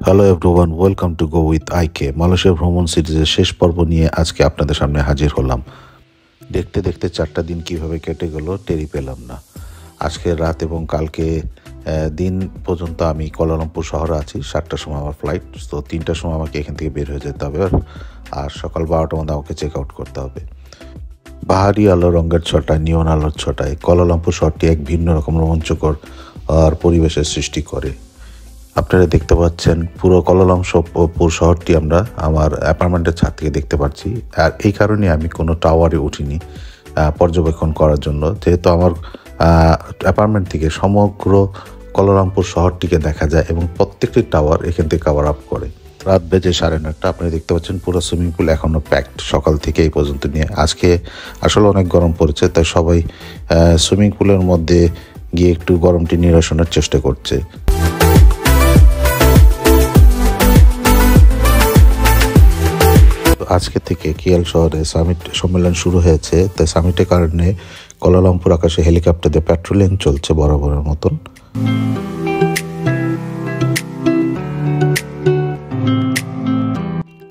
Hello everyone, welcome to go with IK. Malaysia ভ্রমণ সিরিজের শেষ পর্ব নিয়ে আজকে আপনাদের সামনে হাজির হলাম। দেখতে দেখতে 4টা দিন কিভাবে কেটে গেল টেরই পেলাম না। আজকে রাত এবং কালকে দিন পর্যন্ত আমি কুয়ালালামপুর শহরে আছি। 7টার সময় আমার ফ্লাইট, তো 3টার সময় আমাকে এখান থেকে বের হয়ে যেতে হবে, আর সকাল 12টার মধ্যে আমাকে চেক আউট করতে হবে। বাহারি আলো রঙের ছটায়, নিয়ন আলোর ছটায় কুয়ালালামপুর শহরটি এক ভিন্ন রকম রোমাঞ্চকর আর পরিবেশের সৃষ্টি করে। আপনারা দেখতে পাচ্ছেন পুরো কুয়ালালামপুর শহরটি আমরা আমার অ্যাপার্টমেন্টের ছাদ থেকে দেখতে পাচ্ছি। আর এই কারণে আমি কোনো টাওয়ারে উঠিনি পর্যবেক্ষণ করার জন্য, যেহেতু আমার অ্যাপার্টমেন্ট থেকে সমগ্র কুয়ালালামপুর শহরটিকে দেখা যায় এবং প্রত্যেকটি টাওয়ার এখান থেকে কভার আপ করে। রাত বেজে 9:30, আপনারা দেখতে পাচ্ছেন পুরো সুইমিং পুল এখনও প্যাকড সকাল থেকে এই পর্যন্ত নিয়ে। আজকে আসলে অনেক গরম পড়েছে, তাই সবাই সুইমিং পুলের মধ্যে গিয়ে একটু গরমটি নিরসনের চেষ্টা করছে। আজকে থেকে কিয়াল শহরে সামিট সম্মেলন শুরু হয়েছে, তাই সামিটের কারণে কুয়ালালামপুর আকাশে হেলিকপ্টার দিয়ে প্যাট্রোলিং চলছে বরাবরের মতন।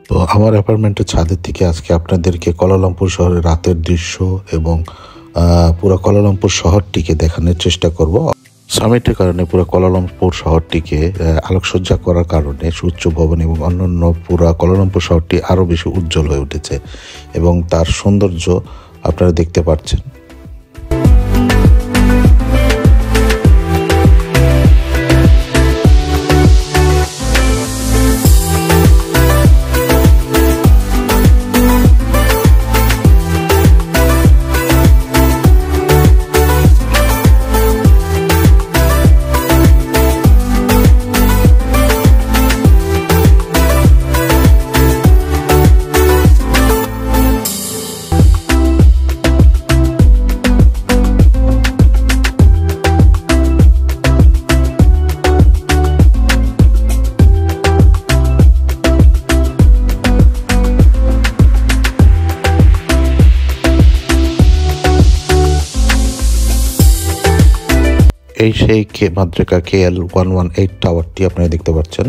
তো আমার অ্যাপার্টমেন্টের ছাদের থেকে আজকে আপনাদেরকে কুয়ালালামপুর শহরের রাতের দৃশ্য এবং পুরো কুয়ালালামপুর শহরটিকে দেখানোর চেষ্টা করব। সামিটের কারণে পুরো কুয়ালালামপুর শহরটিকে আলোকসজ্জা করার কারণে সূর্য ভবন এবং অন্যান্য পুরো কুয়ালালামপুর শহরটি আরও বেশি উজ্জ্বল হয়ে উঠেছে এবং তার সৌন্দর্য আপনারা দেখতে পাচ্ছেন। এই সেই মাদ্রিকা KL 118 টাওয়ারটি আপনারা দেখতে পাচ্ছেন।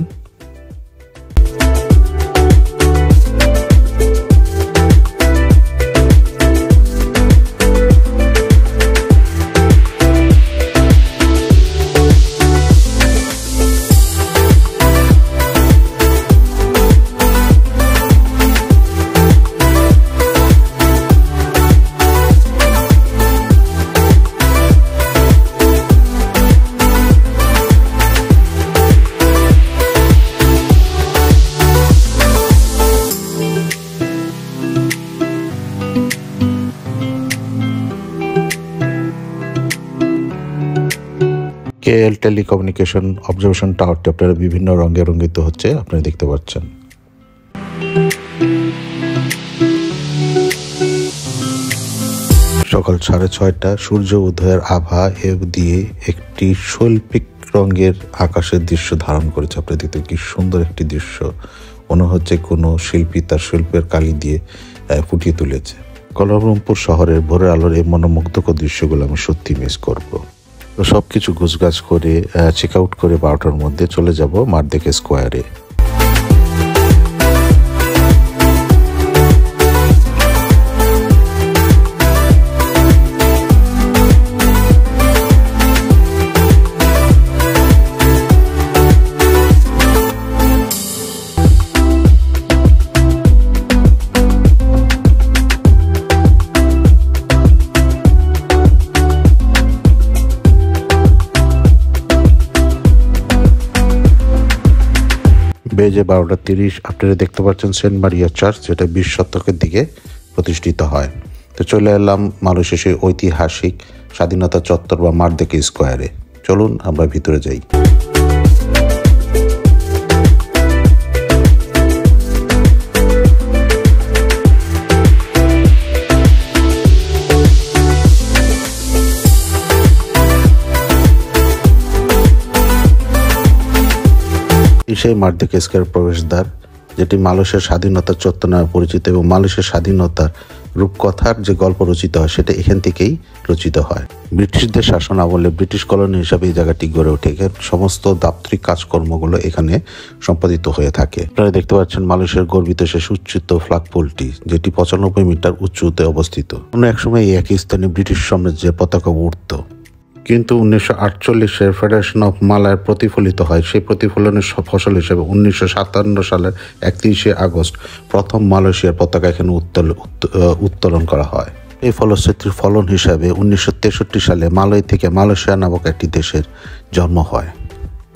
KL টেলিকমিউনিকেশন অবজারভেশন টাওয়ারটি আপনারা বিভিন্ন রঙে রঙিত হচ্ছে, আপনারা দেখতে পাচ্ছেন। সকাল 6:30 সূর্য উদয়ের আভা দিয়ে একটি শৈল্পিক রঙের আকাশের দৃশ্য ধারণ করেছে। আপনারা দেখতে কি সুন্দর একটি দৃশ্য, মনে হচ্ছে কোনো শিল্পী তার শিল্পের কালি দিয়ে ফুটিয়ে তুলেছে। কুয়ালালামপুর শহরের ভোরের আলোর এই মনোমুগ্ধকর দৃশ্যগুলো আমি সত্যি মিস করব। তো সব কিছু গুছগাছ করে চেক আউট করে 12টার মধ্যে চলে যাব মারদেকে স্কোয়ারে। বেজে 12:30, আপনারা দেখতে পাচ্ছেন সেন্ট মারিয়া চার্চ, যেটা 20 শতকের দিকে প্রতিষ্ঠিত হয়। তো চলে এলাম মালয়েশিয়ার ঐতিহাসিক স্বাধীনতা চত্বর বা মারদেকে স্কোয়ারে। চলুন আমরা ভিতরে যাই। সেই মারদেকে স্কোয়ার প্রবেশদ্বার, যেটি মালয়েশিয়ার স্বাধীনতা চত্বর নামে পরিচিত এবং মালয়েশিয়ার স্বাধীনতার রূপকথার যে গল্প রচিত হয় সেটা এখান থেকেই রচিত হয়। ব্রিটিশদের শাসন আমলে ব্রিটিশ কলোনি হিসাবে এই জায়গাটি গড়ে ওঠে। সমস্ত দাপ্তরিক কাজকর্মগুলো এখানে সম্পাদিত হয়ে থাকে। আপনারা দেখতে পাচ্ছেন মালয়েশিয়ার গর্বিত সে সুউচ্চিত ফ্ল্যাগপোলটি, যেটি 95 মিটার উঁচুতে অবস্থিত। অন্য এক সময় এই একই স্থানে ব্রিটিশ সাম্রাজ্যের পতাকা উড়ত, কিন্তু 1948 ফেডারেশন অফ মালয়ের প্রতিফলিত হয়। সেই প্রতিফলনের ফসল হিসেবে 1957 সালের 31 আগস্ট প্রথম মালয়েশিয়ার পতাকা এখানে উত্তোলন করা হয়। এই ফলশ্রুতির ফলন হিসাবে 1963 সালে মালয় থেকে মালয়েশিয়া নামক একটি দেশের জন্ম হয়।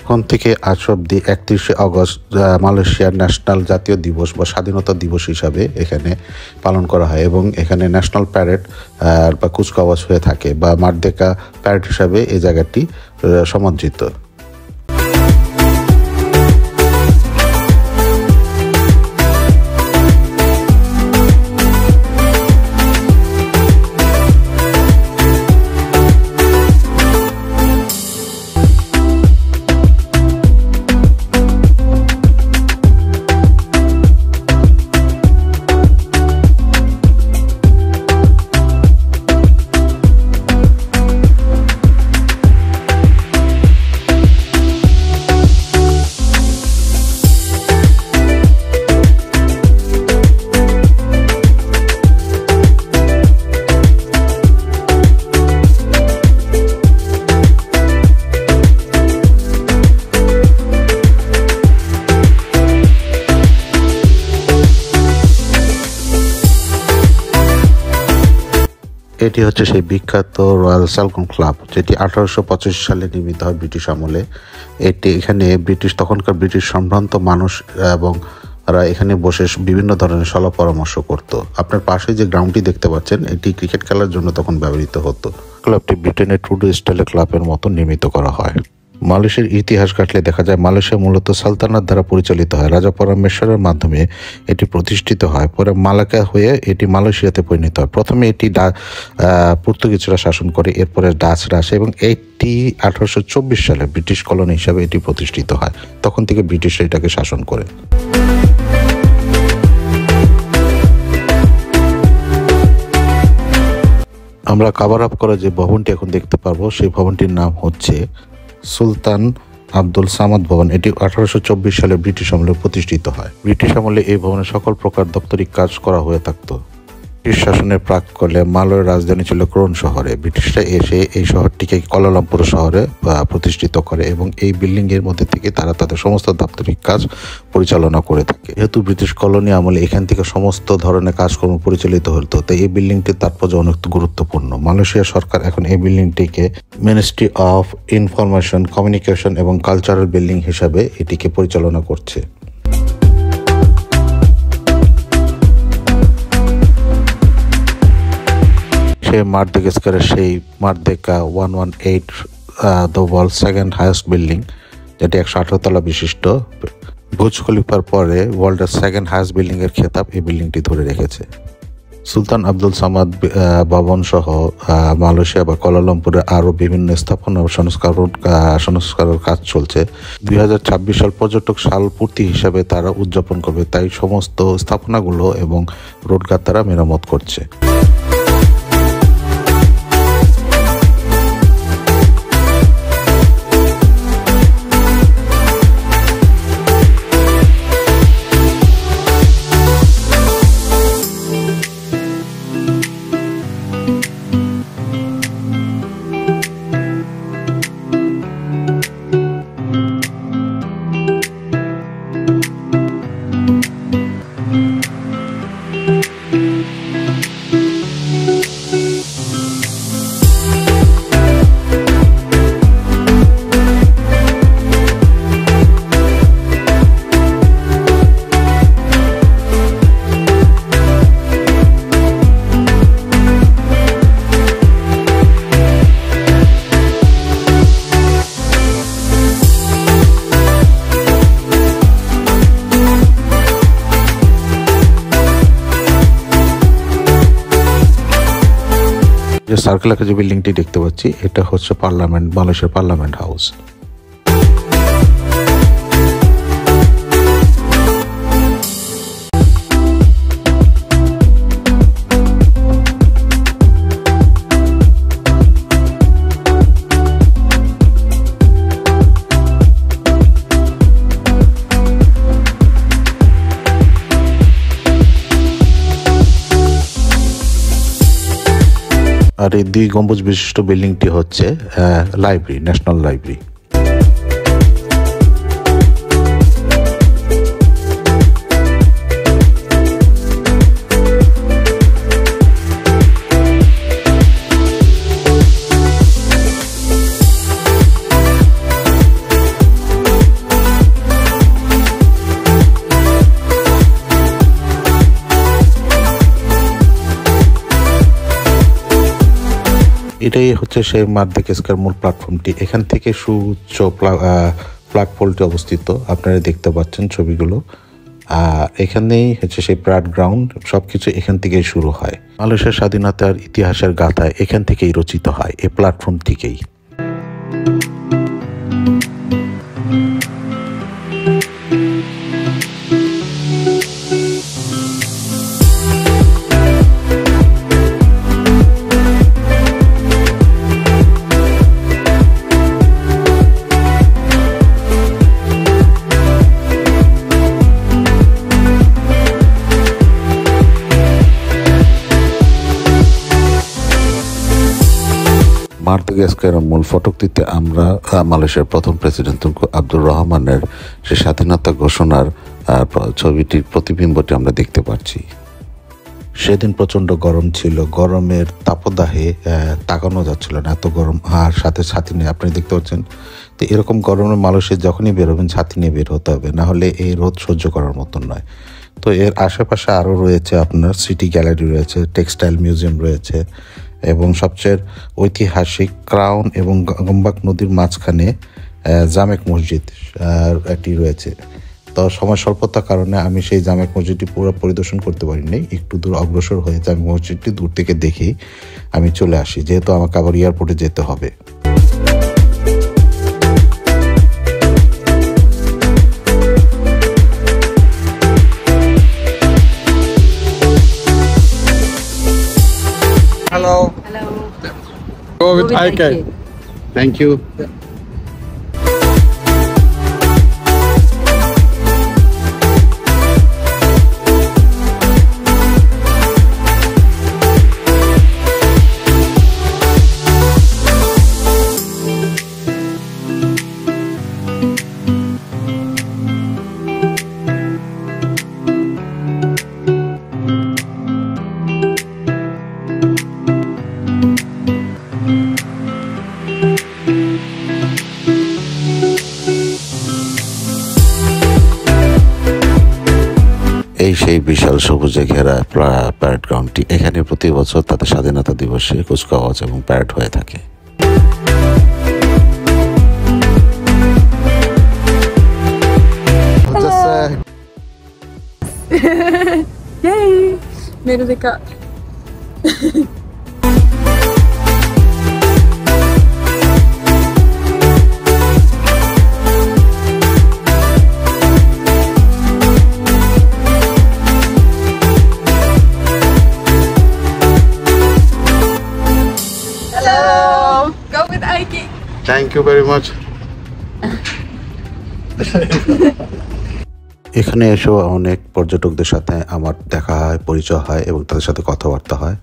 তখন থেকে আজ অব্দি 31 আগস্ট মালয়েশিয়ার ন্যাশনাল জাতীয় দিবস বা স্বাধীনতা দিবস হিসাবে এখানে পালন করা হয়, এবং এখানে ন্যাশনাল প্যারেড বা কুচকাওয়াজ হয়ে থাকে, বা মারদেকা প্যারেড হিসাবে এই জায়গাটি সমাদৃত। এটি হচ্ছে সেই বিখ্যাত রয়্যাল সালকন ক্লাব, যেটি 1885 সালে নির্মিত হয় ব্রিটিশ আমলে। এখানে তখনকার ব্রিটিশ সম্ভ্রান্ত মানুষ এবং এখানে বসে বিভিন্ন ধরনের সলা পরামর্শ করত। আপনার পাশে যে গ্রাউন্ডটি দেখতে পাচ্ছেন, এটি ক্রিকেট খেলার জন্য তখন ব্যবহৃত হতো। ক্লাবটি ব্রিটেনের ট্রুডো স্টাইলের ক্লাবের মতো নির্মিত করা হয়। মালয়েশিয়ার ইতিহাস ঘাটলে দেখা যায় মালয়েশিয়া মূলত সালতানাত দ্বারা পরিচালিত হয়। রাজা পরমেশ্বরের মাধ্যমে এটি প্রতিষ্ঠিত হয়, পরে মালাকা হয়ে এটি মালয়েশিয়াতে পরিণত হয়। প্রথমে এটি পর্তুগিজরা শাসন করে, এরপরে ডাচরা আসে, এবং এটি 1824 সালে ব্রিটিশ কলোনি হিসাবে এটি প্রতিষ্ঠিত হয়। তখন থেকে ব্রিটিশরা এটাকে শাসন করে। আমরা কাভার আপ করা যে ভবনটি এখন দেখতে পারবো, সেই ভবনটির নাম হচ্ছে সুলতান আব্দুল সামাদ ভবন। এটি 1824 সালে ব্রিটিশ আমলে প্রতিষ্ঠিত হয়। ব্রিটিশ আমলে এই ভবনে সকল প্রকার দপ্তরিক কাজ করা হয়ে থাকতো। ব্রিটিশ শাসনের প্রাক্কালে মালয়ের রাজধানী ছিল ক্রোন শহরে। ব্রিটিশরা এসে এই শহরটিকে কুয়ালালামপুর শহরে প্রতিষ্ঠিত করে, এবং এই বিল্ডিং এর মধ্যে থেকে তারা তাদের সমস্ত দাপ্তরিক কাজ পরিচালনা করে থাকে। যেহেতু ব্রিটিশ কলোনি আমলে এখান থেকে সমস্ত ধরনের কাজকর্ম পরিচালিত হতো, তাই এই বিল্ডিংটির তাৎপর্য অনেক গুরুত্বপূর্ণ। মালয়েশিয়া সরকার এখন এই বিল্ডিংটিকে মিনিস্ট্রি অফ ইনফরমেশন, কমিউনিকেশন এবং কালচারাল বিল্ডিং হিসাবে এটিকে পরিচালনা করছে। সেই মারদেকাস্কারের সেই Merdeka 118 the world second highest building, যেটি 118 তলা বিশিষ্ট, বুর্জ খলিফার পরে ওয়ার্ল্ডের সেকেন্ড হাইয়েস্ট বিল্ডিং এর খেতাব এই বিল্ডিংটি ধরে রেখেছে। সুলতান আব্দুল সামাদ ভবন সহ মালয়েশিয়া বা কুয়ালালামপুরে আরও বিভিন্ন স্থাপনা ও সংস্কারের কাজ চলছে। 2026 সাল পর্যটক সাল পূর্তি হিসাবে তারা উদযাপন করবে, তাই সমস্ত স্থাপনাগুলো এবং রোডঘাট তারা মেরামত করছে। যে সার্কেল আকারে যে বিল্ডিংটি দেখতে পাচ্ছি, এটা হচ্ছে পার্লামেন্ট, মালয়েশিয়ার পার্লামেন্ট হাউস। আর এই 2 গম্বুজ বিশিষ্ট বিল্ডিংটি হচ্ছে লাইব্রেরি, ন্যাশনাল লাইব্রেরি। এটাই হচ্ছে সেই মার্দেকেস্কার মূল প্ল্যাটফর্মটি। এখান থেকে সুউচ্চ ফ্ল্যাগপোলটি অবস্থিত, আপনারা দেখতে পাচ্ছেন ছবিগুলো। এখানেই হচ্ছে সেই প্যারেড গ্রাউন্ড, সবকিছু এখান থেকেই শুরু হয়। মালয়েশিয়ার স্বাধীনতার ইতিহাসের গাথা এখান থেকেই রচিত হয়, এই প্ল্যাটফর্ম থেকেই। মাদাগাস্কারের মূল ফটকটিতে আমরা মালয়েশিয়ার প্রথম প্রেসিডেন্ট তুঙ্কু আব্দুর রহমানের সে স্বাধীনতা ঘোষণার ছবিটির প্রতিবিম্বটি আমরা দেখতে পাচ্ছি। সেদিন প্রচণ্ড গরম ছিল, গরমের তাপদাহে তাকানো যাচ্ছিল না, এত গরম। আর সাথে ছাতি নিয়ে আপনি দেখতে পাচ্ছেন। তো এরকম গরমে মালয়েশিয়া যখনই বেরোবেন ছাতি নিয়ে বের হতে হবে, না হলে এই রোদ সহ্য করার মতন নয়। তো এর আশেপাশে আরও রয়েছে আপনার সিটি গ্যালারি রয়েছে, টেক্সটাইল মিউজিয়াম রয়েছে, এবং সবচেয়ে ঐতিহাসিক ক্রাউন এবং গম্বাক নদীর মাঝখানে জামেক মসজিদ একটি রয়েছে। তো সময় স্বল্পতার কারণে আমি সেই জামেক মসজিদটি পুরো পরিদর্শন করতে পারিনি। একটু দূর অগ্রসর হয়ে জামেক মসজিদটি দূর থেকে দেখেই আমি চলে আসি, যেহেতু আমাকে আবার এয়ারপোর্টে যেতে হবে। Hello. Hello. Go with IK. Thank you. এই সেই বিশাল সবুজে ঘেরা প্যারেড গ্রাউন্ডটি। এখানে প্রতি বছর তাদের স্বাধীনতা দিবসে কুচকাওয়াজ এবং প্যারেড হয়ে থাকে। Yay! Meron dekat. Hello. Go with Aiki. Thank you very much. এখানে এসেও অনেক পর্যটকদের সাথে আমার দেখা হয়, পরিচয় হয় এবং তাদের সাথে কথাবার্তা হয়।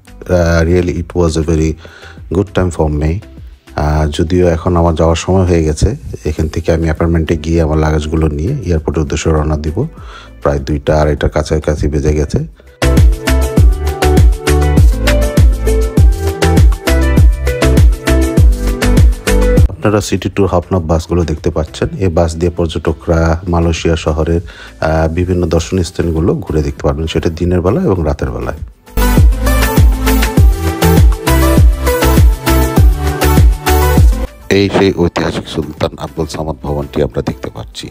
Really it was a very good time for me. যদিও এখন আমার যাওয়ার সময় হয়ে গেছে, এখান থেকে আমি অ্যাপার্টমেন্টে গিয়ে আমার লাগেজগুলো নিয়ে এয়ারপোর্টের উদ্দেশ্যে রওনা দিব। প্রায় 2টা-2:30 কাছাকাছি বেজে গেছে। আপনারা সিটি ট্যুর হপনপ বাসগুলো দেখতে পাচ্ছেন। এই বাস দিয়ে পর্যটকরা মালয়েশিয়া শহরের বিভিন্ন দর্শনীয় স্থানগুলো ঘুরে দেখতে পারবেন, সেটা দিনের বেলা এবং রাতের বেলায়। এই সেই ঐতিহাসিক সুলতান আব্দুল সামাদ ভবনটি আমরা দেখতে পাচ্ছি।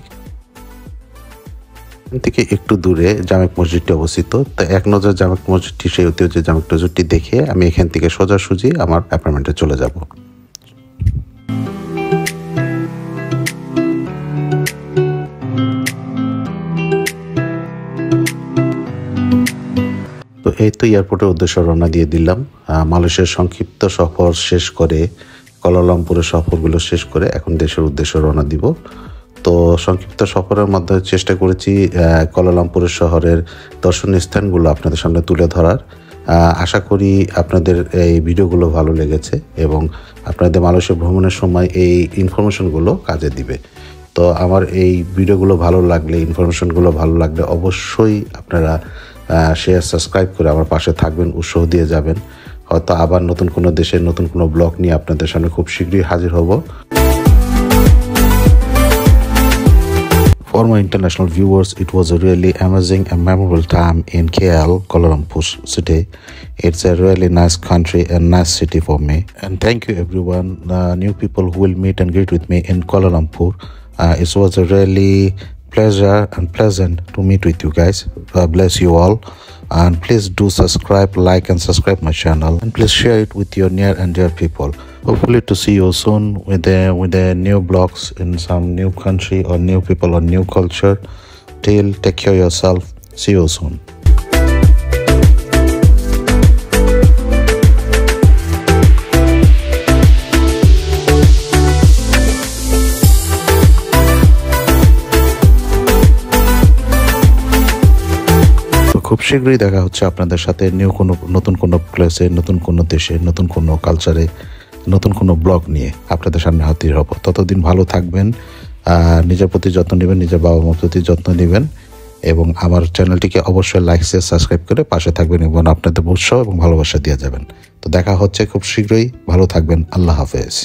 এখান থেকে একটু দূরে জামেক মসজিদটি অবস্থিত। তো এক নজর জামেক মসজিদটি, সেই ঐতিহ্য জামেক মসজিদটি দেখে আমি এখান থেকে সোজাসুজি আমার অ্যাপার্টমেন্টে চলে যাব। তো এই তো এয়ারপোর্টের উদ্দেশ্যে রওনা দিয়ে দিলাম। মালয়েশিয়ার সংক্ষিপ্ত সফর শেষ করে, কুয়ালালামপুরের সফরগুলো শেষ করে এখন দেশের উদ্দেশ্যে রওনা দিব। তো সংক্ষিপ্ত সফরের মাধ্যমে চেষ্টা করেছি কুয়ালালামপুরের শহরের দর্শনীয় স্থানগুলো আপনাদের সামনে তুলে ধরার, আশা করি আপনাদের এই ভিডিওগুলো ভালো লেগেছে এবং আপনাদের মালয়েশিয়া ভ্রমণের সময় এই ইনফরমেশনগুলো কাজে দিবে। তো আমার এই ভিডিওগুলো ভালো লাগলে, ইনফরমেশনগুলো ভালো লাগলে অবশ্যই আপনারা শেয়ার, সাবস্ক্রাইব করে আমার পাশে থাকবেন, উৎসাহ দিয়ে যাবেন। হয়তো আবার নতুন কোনো দেশের নতুন কোনো ব্লগ নিয়ে আপনাদের সামনে খুব শীঘ্রই হাজির হব। For my international viewers, it was a really amazing and memorable time in KL, Kuala Lumpur city. It's a really nice country and nice city for me. And thank you everyone, new people who will meet and greet with me in Kuala Lumpur. It was a really pleasure and pleasant to meet with you guys. Bless you all. And please do subscribe, like and subscribe my channel. And please share it with your near and dear people. Hopefully to see you soon with the new blogs in some new country or new people or new culture. Till take care of yourself. See you soon. খুব শীঘ্রই দেখা হচ্ছে আপনাদের সাথে নতুন কোনো প্লেসে, নতুন কোনো দেশে, নতুন কোনো কালচারে, নতুন কোনো ব্লগ নিয়ে আপনাদের সামনে হাজির হব। ততদিন ভালো থাকবেন, নিজের প্রতি যত্ন নেবেন, নিজের বাবা মার প্রতি যত্ন নেবেন এবং আমার চ্যানেলটিকে অবশ্যই লাইক, শেয়ার, সাবস্ক্রাইব করে পাশে থাকবেন এবং আপনাদের উৎসাহ এবং ভালোবাসা দিয়ে যাবেন। তো দেখা হচ্ছে খুব শীঘ্রই। ভালো থাকবেন। আল্লাহ হাফেজ।